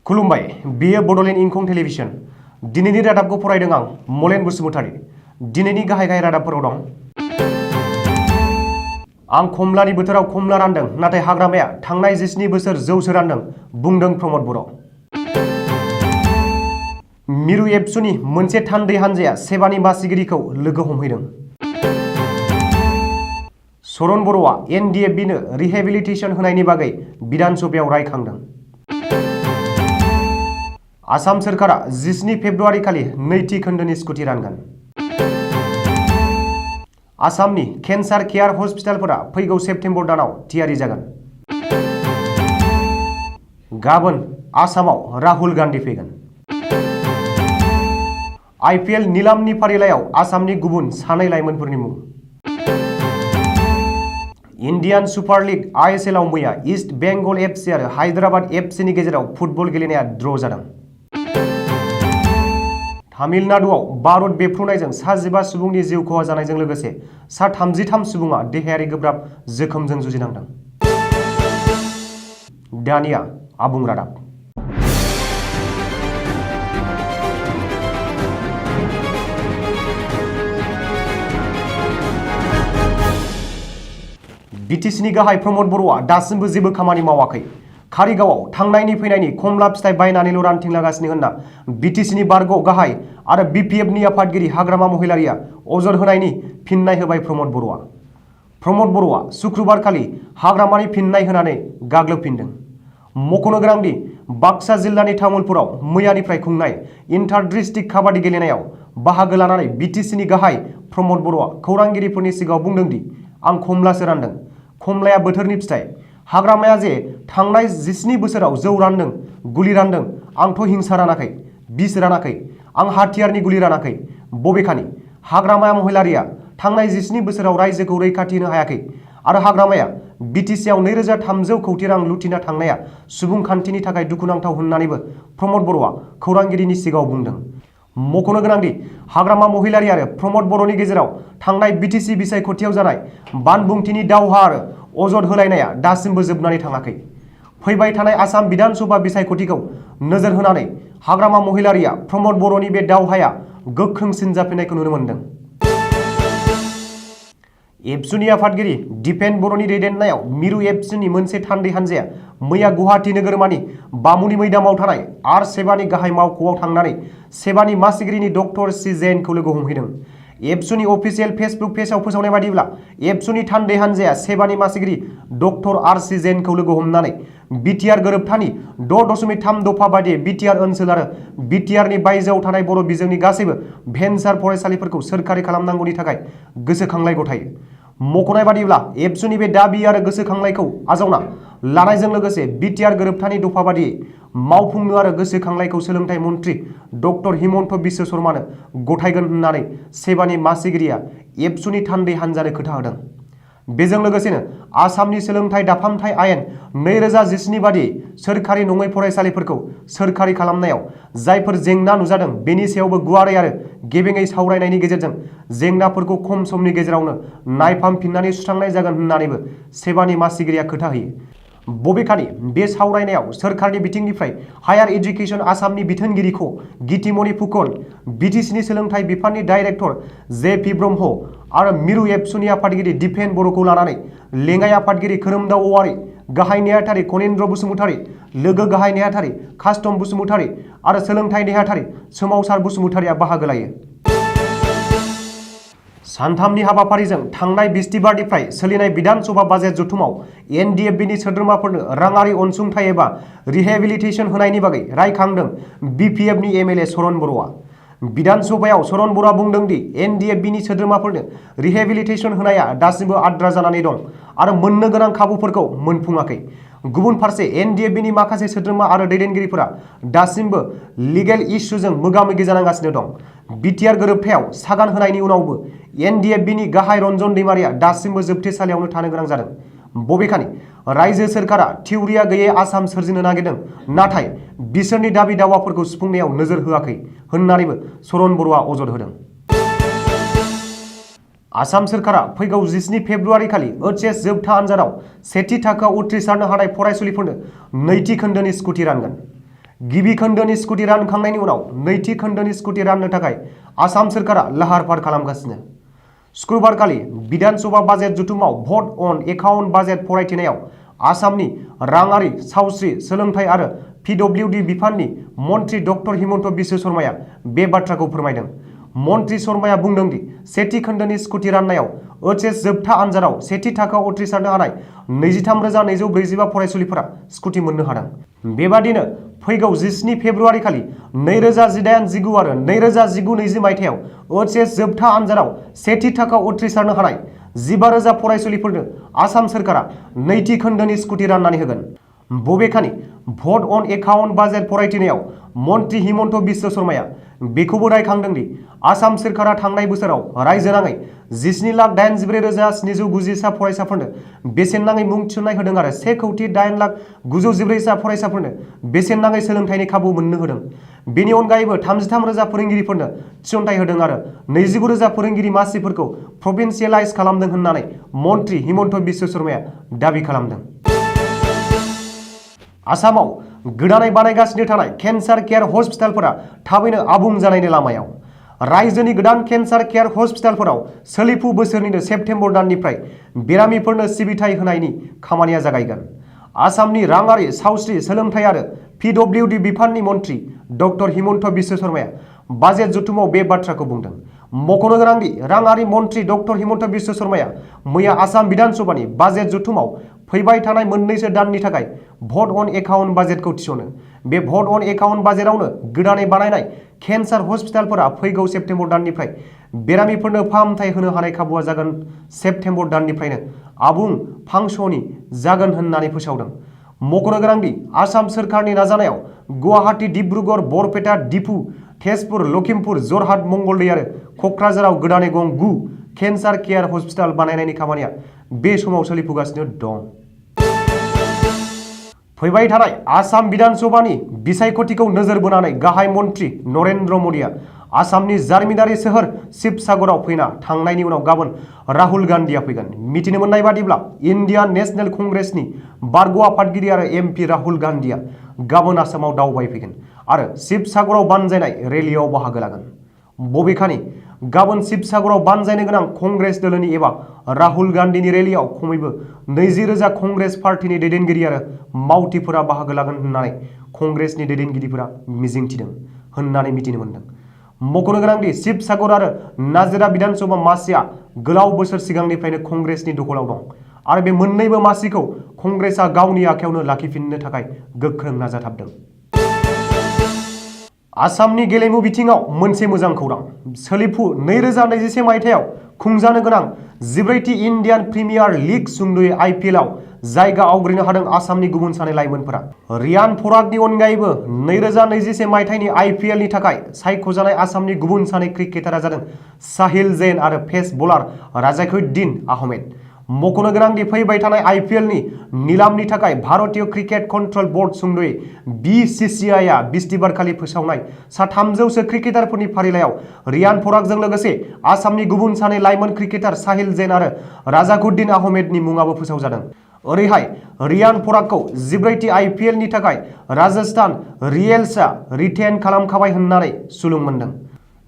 खुलुमबाय, बेयो बड'लेण्ड इंखं टेलिभिजन। दिनैनि रादाबखौ फरायदों आं मलेन बसुमतारी। दिनैनि गाहाय रादाबफोराव दं। आं खमलानि बोथोराव खमला रानदों, नाथाय हाग्रामाया थांनाय 17 बोसोर जौसो रानदों, बुंदों प्रमद बर'। मिरु एबसुनि मोनसे थान्दै हानजाया सेबानि मासिगिरिखौ लोगो हमहैदों। सरन बर'आ एनडिएफबिनो रिहेबिलिटेसन होनायनि बागै बिधान सभायाव रायखांदों। आसाम सोरखारा 17 फेब्रुवारि खालि नैथि खोन्दोनि स्कुटि रानगोन। आसामनि केन्सार केयार हस्पिटालफोरा फैगौ सेप्तेम्बर दानाव थियारि जागोन। गाबोन आसामाव राहुल गान्धी फैगोन। आइपिएल निलामनि फारिलाइयाव आसामनि गुबुन सानै लाइमोनफोरनि मुं। इन्डियान सुपार लिग आइएसएलआव मैया इस्ट बेंगल एफसि आरो हायद्राबाद एफसिनि गेजेराव फुटबल गेलेनाया ड्र' जादों। तामिलनाडुआव बारुद बेफ्रुनायजों 15 सुबुंनि जिउ खहा जानायजों लोगोसे 33 सुबुङा देहायारि गोब्राब जोखोमजों जुजिनांदों। दानिया आबुं रादाब। बिटिसिनि गाहाय प्रमद बर'आ दासिमबो जेबो खामानि मावाखै। कारिगावआव थांनायनि फैनायनि खमला फिथाइ बायनानैल' रानथिंलागासिनो होनना बिटिसिनि बारग' गाहाय आरो बिपिएफनि आफादगिरि हाग्रामा महिलारिया अजद होनायनि फिननाय होबाय प्रमद बर'आ। प्रमद बर'आ शुक्रबारखालि हाग्रामानि फिननाय होनानै गाग्लोबफिनदों। मख'नो गोनांदि बाक्सा जिल्लानि तामुलपुराव मैयानिफ्राय खुंनाय इन्टार डिस्ट्रिक्ट काबादि गेलेनायाव बाहागो लानानै बिटिसिनि गाहाय प्रमद बर'आ खौरांगिरिफोरनि सिगाङाव बुंदोंदि आं खमलासो रानदों। खमलाया बोथोरनि फिथाइ। हाग्रामाया जे थांनाय 17 बोसोराव जौ रानदों, गुलि रानदों, आंथ' हिंसा रानाखै, बिस रानाखै, आं हाथियारनि गुलि रानाखै। बबेखानि हाग्रामा महिलारिया थांनाय 17 बोसोराव रायजोखौ रैखाथि होनो हायाखै आरो हाग्रामाया बिटिसिआव 2300 कौटि रां लुथिना थांनाया सुबुंखान्थिनि थाखाय दुखुनांथाव होननानैबो प्रमद बर'आ खौरांगिरिनि सिगाङाव बुंदों। मख'नो गोनांदि हाग्रामा महिलारि आरो प्रमद बर'नि गेजेराव थांनाय बिटिसि बिसायख'थियाव जानाय बानबुंथिनि दावहा आरो अजद होलायनाया दासिमबो जोबनानै थाङाखै। फैबाय थानाय आसाम बिधान सभा बिसायख'थिखौ नोजोर होनानै हाग्रामा महिलारिया प्रमद बर'नि बे दावहाया गोख्रोंसिन जाफिननायखौ नुनो मोन्दों। एबसुनि आफादगिरि दिपेन बर'नि दैदेननायाव मिरु एबसुनि मोनसे थान्दै हानजाया मैया गुवाहाटि नोगोरमानि बामुनि मैदामाव थानाय आर सेबानि गाहाय मावख'आव थांनानै सेबानि मासिगिरिनि डक्टर सि जैनखौ लोगो हमहैदों। एबसुनि अफिसियेल फेसबुक पेजआव फोसावनाय बादिब्ला एबसुनि थान्दै हानजाया सेबानि मासिगिरि डक्टर आर सि जैनखौ लोगो हमनानै बिटिआर गोरोबथानि 6.3 दफा बादियै बिटिआर ओनसोल आरो बिटिआरनि बायजोआव थानाय बर' बिजोंनि गासैबो भेन्सार फरायसालिफोरखौ सोरखारि खालामनांगौनि थाखाय गोसोखांलाय गथायो। मख'नाय बादिब्ला एबसुनि बे दाबि आरो गोसोखांलायखौ आजावना लानायजों लोगोसे बिटिआर गोरोबथानि दफा बादियै मावफुंनो आरो गोसोखांलायखौ सोलोंथाइ मन्त्रि डक्टर हिमन्त बिश्व शर्मानो गथायगोन होननानै सेबानि मासिगिरिया एबसुनि थान्दै हानजानो खोथा होदों। बेजों लोगोसेनो आसामनि सोलोंथाइ दाफामथाय आयेन 2017 बादियै सोरखारि नङै फरायसालिफोरखौ सोरखारि खालामनायाव जायफोर जेंना नुजादों बेनि सायावबो गुवारै आरो गेबेङै सावरायनायनि गेजेरजों जेंनाफोरखौ खम समनि गेजेरावनो नायफामफिननानै सुस्रांनाय जागोन होननानैबो सेबानि मासिगिरिया खोथा होयो। बबेखानि बे सावरायनायाव सोरखारनि बिथिंनिफ्राय हायार एजुकेसन आसामनि बिथोनगिरि ख गितिमणि फुकन, बिटिसिनि सोलोंथाइ बिफाननि डाइरेक्टर जे.पि. ब्रह्म आरो मिरु एबसुनि आफादगिरि दिपेन बर'खौ लानानै लेङाइ आफादगिरि खोरोमदाव औवारी, गाहाय नेहाथारि कनिन्द्र बसुमतारी, लोगो गाहाय नेहाथारि कास्टम बसुमतारी आरो सोलोंथाइ नेहाथारि सोमावसार बसुमतारीया बाहागो लायो। सानथामनि हाबाफारिजों थांनाय बिस्तिबारनिफ्राय सोलिनाय बिधान सभा बाजेट जथुमाव एनडिएफबिनि सोद्रोमाफोरनो राङारि अनसुंथाइ एबा रिहेबिलिटेसन होनायनि बागै रायखांदों बिपिएफनि एमएलए सरन बर'आ। बिधान सभायाव सरन बर'आ बुंदों दि एनडिएफबिनि सोद्रोमाफोरनो रिहेबिलिटेसन होनाया दासिमबो आद्रा जानानै दं आरो मोननो गोनां खाबुफोरखौ मोनफुङाखै। गुबुन फारसे एनडिएफबिनि माखासे सोद्रोमा आरो दैदेनगिरिफोरा दासिमबो लिगेल इस्युजों मोगा-मोगि जानांगासिनो दं। बिटिआर गोरोबथायाव सागान होनायनि उनावबो एनडिएफबिनि गाहाय रन्जन दैमारिया दासिमबो जोबथेसालियावनो थानो गोनां जादों। बबेखानि रायजो सोरखारा थिउरिया गैयै आसाम सोरजिनो नागिरदों, नाथाय बिसोरनि दाबि दावाफोरखौ सुफुंनायाव नोजोर होआखै होननानैबो सरन बर'आ अजद होदों। आसाम सोरखारा फैगौ 17 फेब्रुवारि खालि एचएस जोबथा आनजादाव सेथि थाखोआव उथ्रिसारनो हानाय फरायसुलिफोरनो नैथि खोन्दोनि स्कुटि रानगोन। गिबि खोन्दोनि स्कुटि रानखांनायनि उनाव नैथि खोन्दोनि स्कुटि राननो थाखाय आसाम सोरखारा लाहार फाहार खालामगासिनो। शुक्रबारखालि बिधान सभा बाजेट जथुमाव भट अन एकाउन्ट बाजेट फरायथिनायाव आसामनि राङारि, सावस्रि, सोलोंथाइ आरो पिडब्लिउडि बिफाननि मन्थ्रि डक्टर हिमन्त बिश्व शर्माया बे बाथ्राखौ फोरमायदों। मन्थ्रि शर्माया बुंदों दि सेथि खोन्दोनि स्कुटि राननायाव ओइचएस जोबथा आनजादाव सेथि थाखोआव उथ्रिसारनो हानाय 23,245 फरायसुलिफोरा स्कुटि मोननो हादों। बेबादिनो फैगौ 17 फेब्रुआरि खालि 2018-19 आरो 2019-20 मायथाइयाव ओइचएस जोबथा आनजादाव सेथि थाखोआव उथ्रिसारनो हानाय 15,000 फरायसुलिफोरनो आसाम सोरखारा नैथि खोन्दोनि स्कुटि राननानै होगोन। बबेखानि भट अन एकाउन्ट बाजेट फरायथिनायाव मन्थ्रि हिमन्त बिश्व शर्माया बेखौबो रायखांदों दि आसाम सोरखारा थांनाय बोसोराव रायजो नाङै 17,84,790 फरायसाफोरनो बेसेन नाङै मुं थिसननाय होदों आरो 1,08,914 फरायसाफोरनो बेसेन नाङै सोलोंथाइनि खाबु मोननो होदों। बेनि अनगायैबो 33,000 फोरोंगिरिफोरनो थिसनथाइ होदों आरो 29,000 फोरोंगिरि मासिफोरखौ प्रभिन्सियेलाइज खालामदों होननानै मन्थ्रि हिमन्त बिश्व शर्माया दाबि खालामदों। आसामाव गोदानै बानायगासिनो थानाय केन्सार केयार हस्पिटालफोरा थाबैनो आबुं जानायनि लामायाव। रायजोनि गोदान केन्सार केयार हस्पिटालफोराव सोलिफु बोसोरनिनो सेप्तेम्बर दाननिफ्राय बेरामिफोरनो सिबिथाय होनायनि खामानिया जागायगोन। आसामनि राङारि, सावस्रि, सोलोंथाइ आरो पिडब्लिउडि बिफाननि मन्थ्रि डक्टर हिमन्त बिश्व शर्माया बाजेट जथुमाव बे बाथ्राखौ बुंदों। मख'नो गोनांदि राङारि मन्थ्रि डक्टर हिमन्त बिश्व शर्माया मैया आसाम बिधान सभानि बाजेट जथुमाव फैबाय थानाय मोननैसो दाननि थाखाय भट अन एकाउन्ट बाजेटखौ थिसनो। बे भट अन एकाउन्ट बाजेटआवनो गोदानै बानायनाय केन्सार हस्पिटालफोरा फैगौ सेप्तेम्बर दाननिफ्राय बेरामिफोरनो फाहामथाय होनो हानाय खाबुआ जागोन। सेप्तेम्बर दाननिफ्रायनो आबुं फांसनि जागोन होननानै फोसावदों। मख'नो गोनांदि आसाम सोरखारनि नाजानायाव गुवाहाटी, डिब्रुगड़, बरपेटा, डिफु, तेजपुर, लखिमपुर, जरहाट, मंगलदै आरो क'क्राझाराव गोदानै गं 9 केन्सार केयार हस्पिटाल बानायनायनि खामानिया बे समाव सोलिफुगासिनो दं। फैबाय थानाय आसाम बिधान सभानि बिसायख'थिखौ नोजोर बोनानै गाहाय मन्थ्रि नरेन्द्र मोदीआ आसामनि जारिमिनारि सोहोर शिबसागराव फैना थांनायनि उनाव गाबोन राहुल गान्धीआ फैगोन। मिथिनो मोननाय बादिब्ला इन्डियान नेशनेल कंग्रेसनि बारग' आफादगिरि आरो एमपि राहुल गान्धीआ गाबोन आसामाव दावबायफैगोन आरो शिबसागराव बानजायनाय रेलियाव बाहागो लागोन। बबेखानि गाबोन शिबसागराव बानजायनो गोनां कंग्रेस दोलोनि एबा राहुल गान्धीनि रेलियाव खमैबो 20,000 कंग्रेस पार्टीनि दैदेनगिरि आरो मावथिफोरा बाहागो लागोन होननानै कंग्रेसनि दैदेनगिरिफोरा मिजिंथिदों होननानै मिथिनो मोनदों। मख'नो गोनांदि शिबसागर आरो नाजिरा बिधानसभा मासिया गोलाव बोसोर सिगांनिफ्रायनो कंग्रेसनि दखलाव दं आरो बे मोन्नैबो मासिखौ कंग्रेसआ गावनि आखायावनो लाखिफिननो थाखाय गोख्रों नाजाथाबदों। आसामनि गेलेमु बिथिङाव मोनसे मोजां खौरां। सोलिफु 2021 मायथाइयाव खुंजानो गोनां 14थि इन्डियान प्रिमियार लिग सुंद'यै आइपिएलआव जायगा आवग्रिनो हादों आसामनि गुबुन सानै लाइमोनफोरा। रियान परागनि अनगायैबो 2021 मायथाइनि आइपिएलनि थाखाय सायख'जानाय आसामनि गुबुन सानै क्रिकेटारआ जादों साहिल जैन आरो पेस बलार राजाकुद्दिन आहमेद। मख'नो गोनांदि फैबाय थानाय आइपिएलनि निलामनि थाखाय भारतीय क्रिकेट कन्ट्रल बोर्ड सुंद'यै बीसीसीआईआ बिस्तिबारखालि फोसावनाय सा 300 क्रिकेटारफोरनि फारिलाइयाव रियान परागजों लोगोसे आसामनि गुबुन सानै लाइमोन क्रिकेटार साहिल जैन आरो राजाकुद्दिन आहमेदनि मुङाबो फोसावजादों। ओरैहाय रियान परागखौ 14थि आइपिएलनि थाखाय राजस्थान रयेल्सआ रिटेन खालामखाबाय होननानै सुलुं मोनदों।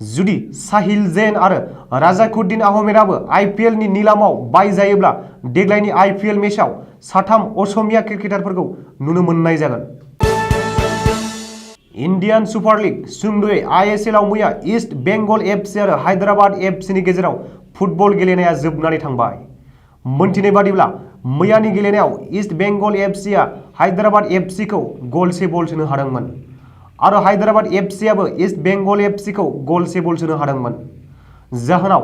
जुदि साहिल जैन आरो राजाकुद्दिन आहमेदाबो आइपिएलनि निलामाव बायजायोब्ला देग्लायनि आइपिएल मेचआव 3 असमिया क्रिकेटारफोरखौ नुनो मोननाय जागोन। इन्डियान सुपार लिग सुंद'यै आइएसएलआव मैया इस्ट बेंगल एफसि आरो हायद्राबाद एफसिनि गेजेराव फुटबल गेलेनाया जोबनानै थांबाय। मोनथिनाय बादिब्ला मैयानि गेलेनायाव इस्ट बेंगल एफसिआ हायद्राबाद एफसिखौ गल-से सोनो हादोंमोन आरो हायद्राबाद एफसिआबो इस्ट बेंगल एफसिखौ गल-से सोनो हादोंमोन। जाहोनाव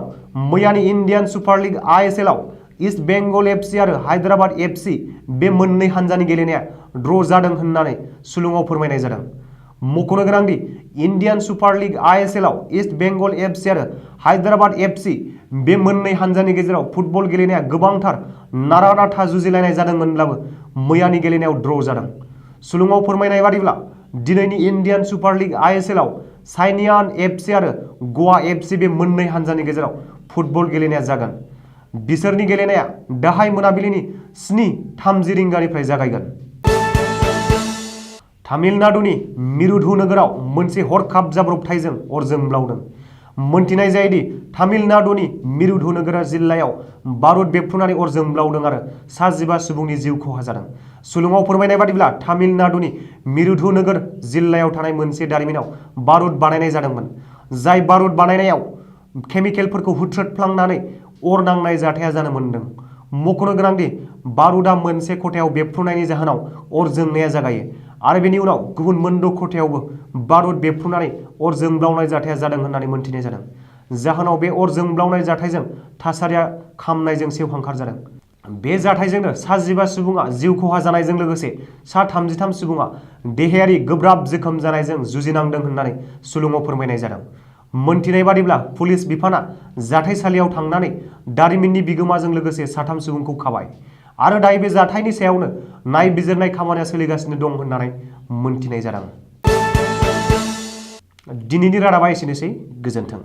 मैयानि इन्डियान सुपार लिग आइएसएलआव इस्ट बेंगल एफसि आरो हायद्राबाद एफसि बे मोननै हानजानि गेलेनाया ड्र' जादों होननानै सुलुङाव फोरमायनाय जादों। मख'नो गोनांदि इन्डियान सुपार लिग आइएसएलआव इस्ट बेंगल एफसि आरो हायद्राबाद एफसि बे मोननै हानजानि गेजेराव फुटबल गेलेनाया गोबांथार नारा-नाथा जुजिलायनाय जादोंमोनब्लाबो मैयानि गेलेनायाव ड्र' जादों। सुलुङाव फोरमायनाय बादिब्ला दिनैनि इन्डियान सुपार लिग आइएसएलआव साइनियान एफसि आरो गवा एफसि बे मोननै हानजानि गेजेराव फुटबल गेलेनाया जागोन। बिसोरनि गेलेनाया दाहाय मोनाबिलिनि 7:30 रिंगानिफ्राय जागायगोन। तामिलनाडुनि मिरुधु नोगोराव मोनसे हरखाब जाब्रबथायजों अर जोंब्लावदों। मोनथिनाय जायोदि तामिलनाडुनि मिरुधु नोगोर जिल्लायाव बारुद बेफ्रुनानै अर जोंब्लावदों आरो 15 सुबुंनि जिउ खहा जादों। सुलुङाव फोरमायनाय बादिब्ला तामिलनाडुनि मिरुधु नोगोर जिल्लायाव थानाय मोनसे दारिमिनाव बारुद बानायनाय जादोंमोन, जाय बारुद बानायनायाव केमिकेलफोरखौ हुथ्रोदफ्लांनानै अर नांनाय जाथाया जानो मोनदों। मख'नो गोनांदि बारुदआ मोनसे खथायाव बेफ्रुनायनि जाहोनाव अर जोंनाया जागायो आरो बेनि उनाव गुबुन मोनद' खथायावबो बारुद बेफ्रुनानै अर जोंब्लावनाय जाथाया जादों होननानै मोनथिनाय जादों। जाहोनाव बे अर जोंब्लावनाय जाथायजों थासारिया खामनायजों सेवहांखार जादों। बे जाथायजोंनो 15 सुबुङा जिउ खहा जानायजों लोगोसे 33 सुबुङा देहायारि गोब्राब जोखोम जानायजों जुजिनांदों होननानै सुलुङाव फोरमायनाय जादों। मोनथिनाय बादिब्ला पुलिस बिफाना जाथायसालियाव थांनानै दारिमिननि बिगोमाजों लोगोसे 3 सुबुंखौ खाबाय आरो दायो बे जाथायनि सायावनो नायबिजिरनाय खामानिया सोलिगासिनो दं होननानै मोनथिनाय जादों। दिनैनि रादाबा एसेनोसै, गोजोन्थों।